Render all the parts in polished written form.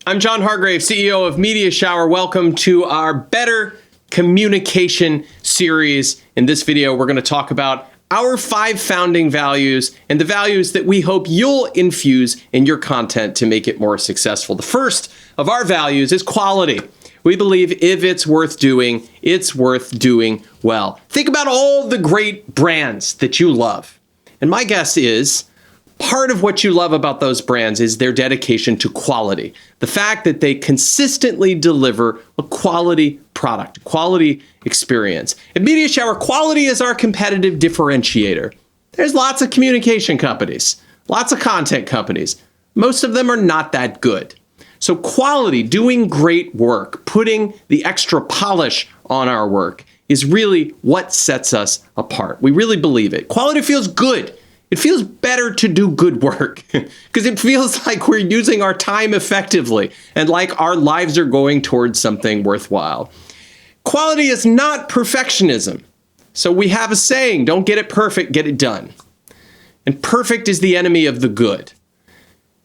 I'm John Hargrave, CEO of Media Shower. Welcome to our Better Communication series. In this video, we're going to talk about our 5 founding values and the values that we hope you'll infuse in your content to make it more successful. The first of our values is quality. We believe if it's worth doing, it's worth doing well. Think about all the great brands that you love. And my guess is part of what you love about those brands is their dedication to quality. The fact that they consistently deliver a quality product, quality experience. At Media Shower, quality is our competitive differentiator. There's lots of communication companies, lots of content companies. Most of them are not that good. So quality, doing great work, putting the extra polish on our work is really what sets us apart. We really believe it. Quality feels good. It feels better to do good work because it feels like we're using our time effectively and like our lives are going towards something worthwhile. Quality is not perfectionism. So we have a saying, don't get it perfect, get it done. And perfect is the enemy of the good.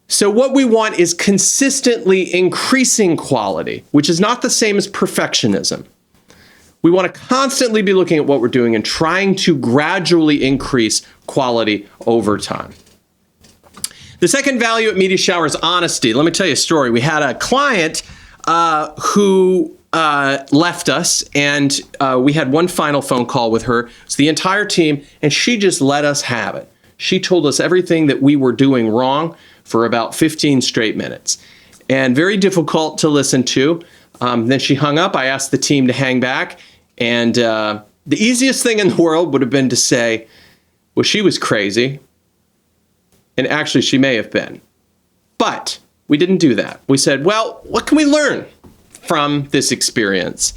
So what we want is consistently increasing quality, which is not the same as perfectionism. We want to constantly be looking at what we're doing and trying to gradually increase quality over time. The second value at Media Shower is honesty. Let me tell you a story. We had a client who left us, and we had one final phone call with her. It's the entire team, and she just let us have it. She told us everything that we were doing wrong for about 15 straight minutes, and very difficult to listen to. Then she hung up. I asked the team to hang back. And the easiest thing in the world would have been to say, well, she was crazy. And actually, she may have been. But we didn't do that. We said, well, what can we learn from this experience?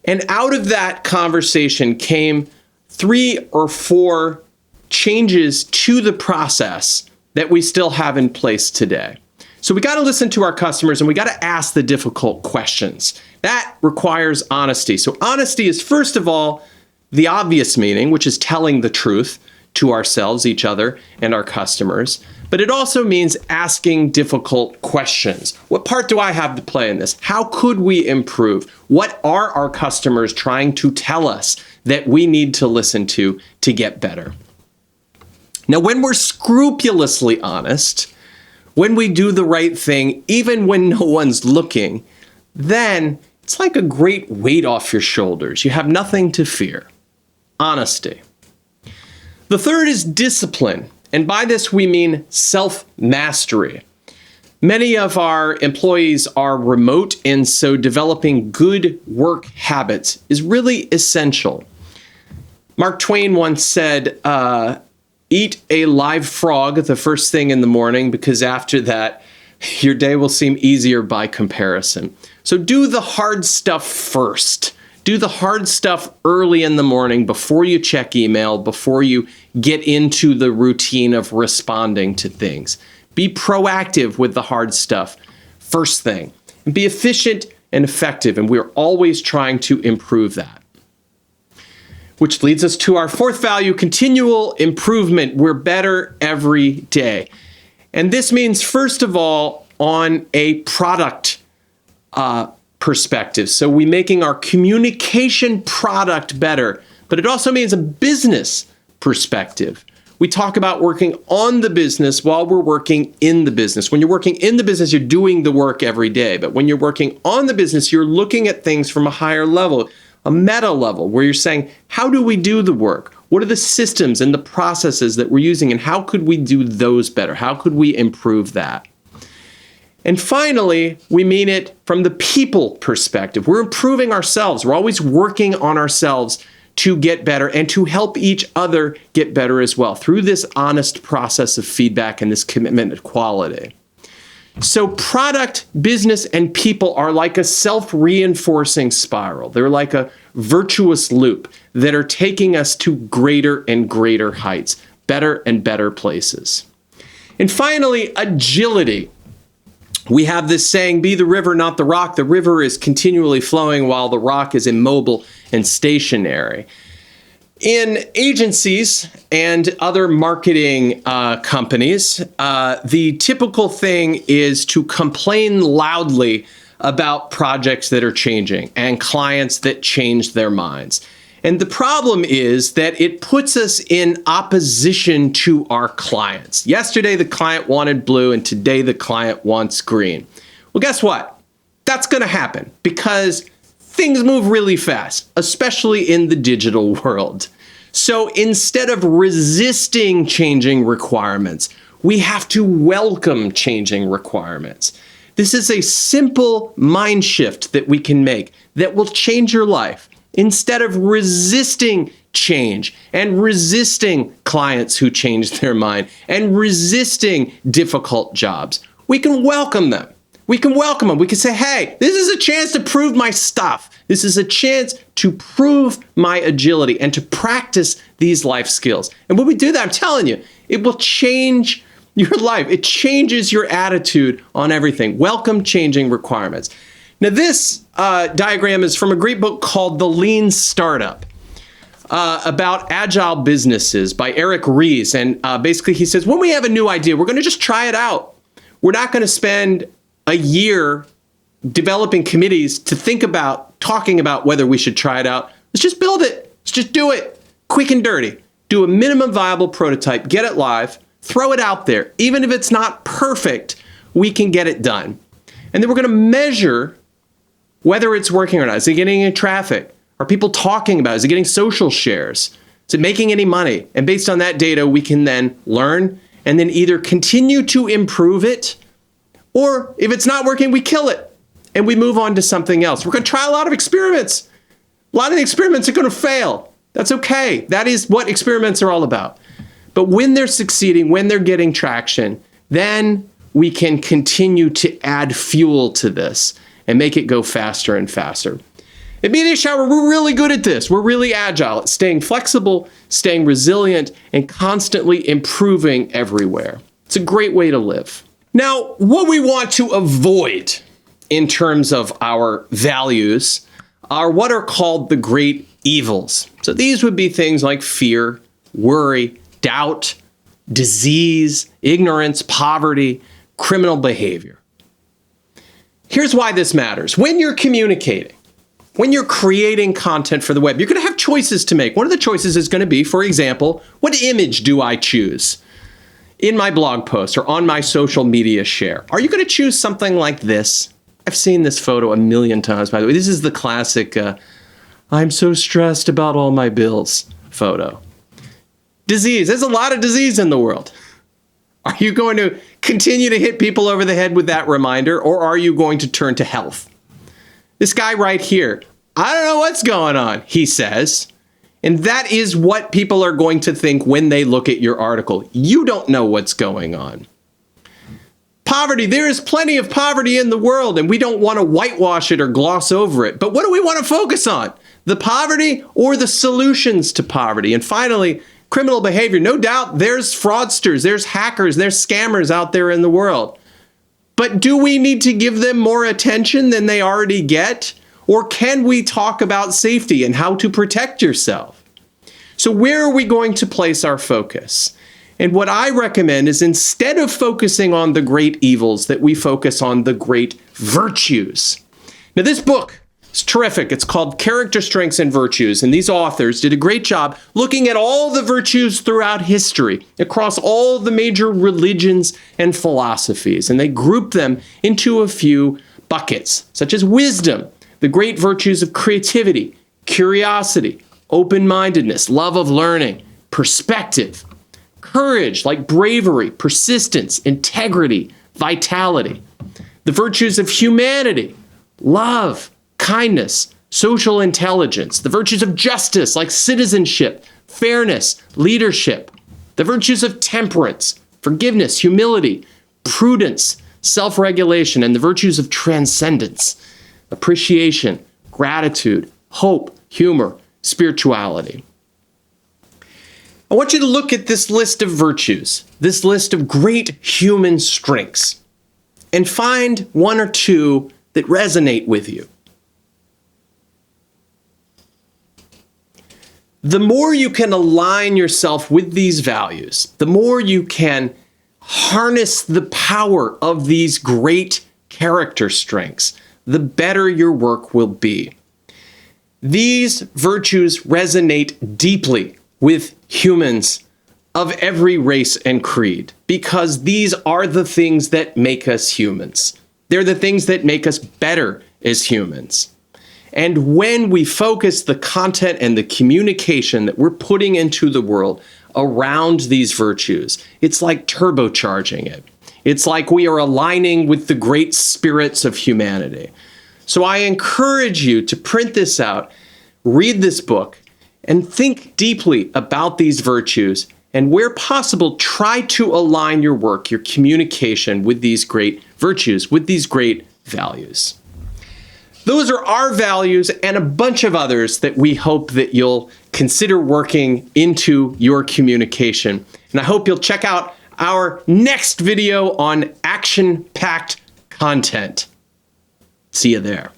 And out of that conversation came 3 or 4 changes to the process that we still have in place today. So we got to listen to our customers and we got to ask the difficult questions. That requires honesty. So honesty is, first of all, the obvious meaning, which is telling the truth to ourselves, each other, and our customers. But it also means asking difficult questions. What part do I have to play in this? How could we improve? What are our customers trying to tell us that we need to listen to get better? Now, when we're scrupulously honest, when we do the right thing, even when no one's looking, then it's like a great weight off your shoulders. You have nothing to fear. Honesty. The third is discipline. And by this, we mean self-mastery. Many of our employees are remote, and so developing good work habits is really essential. Mark Twain once said, eat a live frog the first thing in the morning, because after that, your day will seem easier by comparison. So do the hard stuff first. Do the hard stuff early in the morning before you check email, before you get into the routine of responding to things. Be proactive with the hard stuff first thing. And be efficient and effective, and we're always trying to improve that. Which leads us to our fourth value, continual improvement. We're better every day. And this means, first of all, on a product perspective. So we're making our communication product better, but it also means a business perspective. We talk about working on the business while we're working in the business. When you're working in the business, you're doing the work every day. But when you're working on the business, you're looking at things from a higher level, a meta level, where you're saying, how do we do the work? What are the systems and the processes that we're using, and how could we do those better? How could we improve that? And finally, we mean it from the people perspective. We're improving ourselves. We're always working on ourselves to get better and to help each other get better as well through this honest process of feedback and this commitment to quality. So product, business, and people are like a self-reinforcing spiral. They're like a virtuous loop that are taking us to greater and greater heights, better and better places. And finally, agility. We have this saying, be the river, not the rock. The river is continually flowing while the rock is immobile and stationary. In agencies and other marketing companies, the typical thing is to complain loudly about projects that are changing and clients that change their minds. And the problem is that it puts us in opposition to our clients. Yesterday, the client wanted blue, and today the client wants green. Well, guess what? That's going to happen because things move really fast, especially in the digital world. So instead of resisting changing requirements, we have to welcome changing requirements. This is a simple mind shift that we can make that will change your life. Instead of resisting change and resisting clients who change their mind and resisting difficult jobs, we can welcome them. We can welcome them. We can say, hey, this is a chance to prove my stuff. This is a chance to prove my agility and to practice these life skills. And when we do that, I'm telling you, it will change your life. It changes your attitude on everything. Welcome changing requirements. Now, this diagram is from a great book called The Lean Startup about agile businesses by Eric Ries. And basically, he says, when we have a new idea, we're going to just try it out. We're not going to spend a year developing committees to think about talking about whether we should try it out. Let's just build it. Let's just do it quick and dirty. Do a minimum viable prototype, get it live, throw it out there. Even if it's not perfect, we can get it done. And then we're going to measure whether it's working or not. Is it getting any traffic? Are people talking about it? Is it getting social shares? Is it making any money? And based on that data, we can then learn and then either continue to improve it, or if it's not working, we kill it and we move on to something else. We're going to try a lot of experiments. A lot of the experiments are going to fail. That's okay. That is what experiments are all about. But when they're succeeding, when they're getting traction, then we can continue to add fuel to this and make it go faster and faster. At Media Shower, we're really good at this. We're really agile at staying flexible, staying resilient, and constantly improving everywhere. It's a great way to live. Now, what we want to avoid in terms of our values are what are called the great evils. So these would be things like fear, worry, doubt, disease, ignorance, poverty, criminal behavior. Here's why this matters. When you're communicating, when you're creating content for the web, you're going to have choices to make. One of the choices is going to be, for example, what image do I choose in my blog post or on my social media share? Are you going to choose something like this? I've seen this photo a million times, by the way. This is the classic, I'm so stressed about all my bills photo. Disease. There's a lot of disease in the world. Are you going to continue to hit people over the head with that reminder, or are you going to turn to health? This guy right here, I don't know what's going on, he says. And that is what people are going to think when they look at your article. You don't know what's going on. Poverty, there is plenty of poverty in the world, and we don't want to whitewash it or gloss over it. But what do we want to focus on? The poverty or the solutions to poverty? And finally, criminal behavior. No doubt there's fraudsters, there's hackers, there's scammers out there in the world. But do we need to give them more attention than they already get? Or can we talk about safety and how to protect yourself? So where are we going to place our focus? And what I recommend is instead of focusing on the great evils, that we focus on the great virtues. Now this book is terrific. It's called Character Strengths and Virtues. And these authors did a great job looking at all the virtues throughout history, across all the major religions and philosophies. And they grouped them into a few buckets, such as wisdom, the great virtues of creativity, curiosity, open-mindedness, love of learning, perspective, courage, like bravery, persistence, integrity, vitality, the virtues of humanity, love, kindness, social intelligence, the virtues of justice, like citizenship, fairness, leadership, the virtues of temperance, forgiveness, humility, prudence, self-regulation, and the virtues of transcendence, appreciation, gratitude, hope, humor, spirituality. I want you to look at this list of virtues, this list of great human strengths, and find one or two that resonate with you. The more you can align yourself with these values, the more you can harness the power of these great character strengths, the better your work will be. These virtues resonate deeply with humans of every race and creed because these are the things that make us humans. They're the things that make us better as humans. And when we focus the content and the communication that we're putting into the world around these virtues, it's like turbocharging it. It's like we are aligning with the great spirits of humanity. So I encourage you to print this out, read this book, and think deeply about these virtues, and where possible, try to align your work, your communication with these great virtues, with these great values. Those are our values and a bunch of others that we hope that you'll consider working into your communication. And I hope you'll check out our next video on action-packed content. See you there.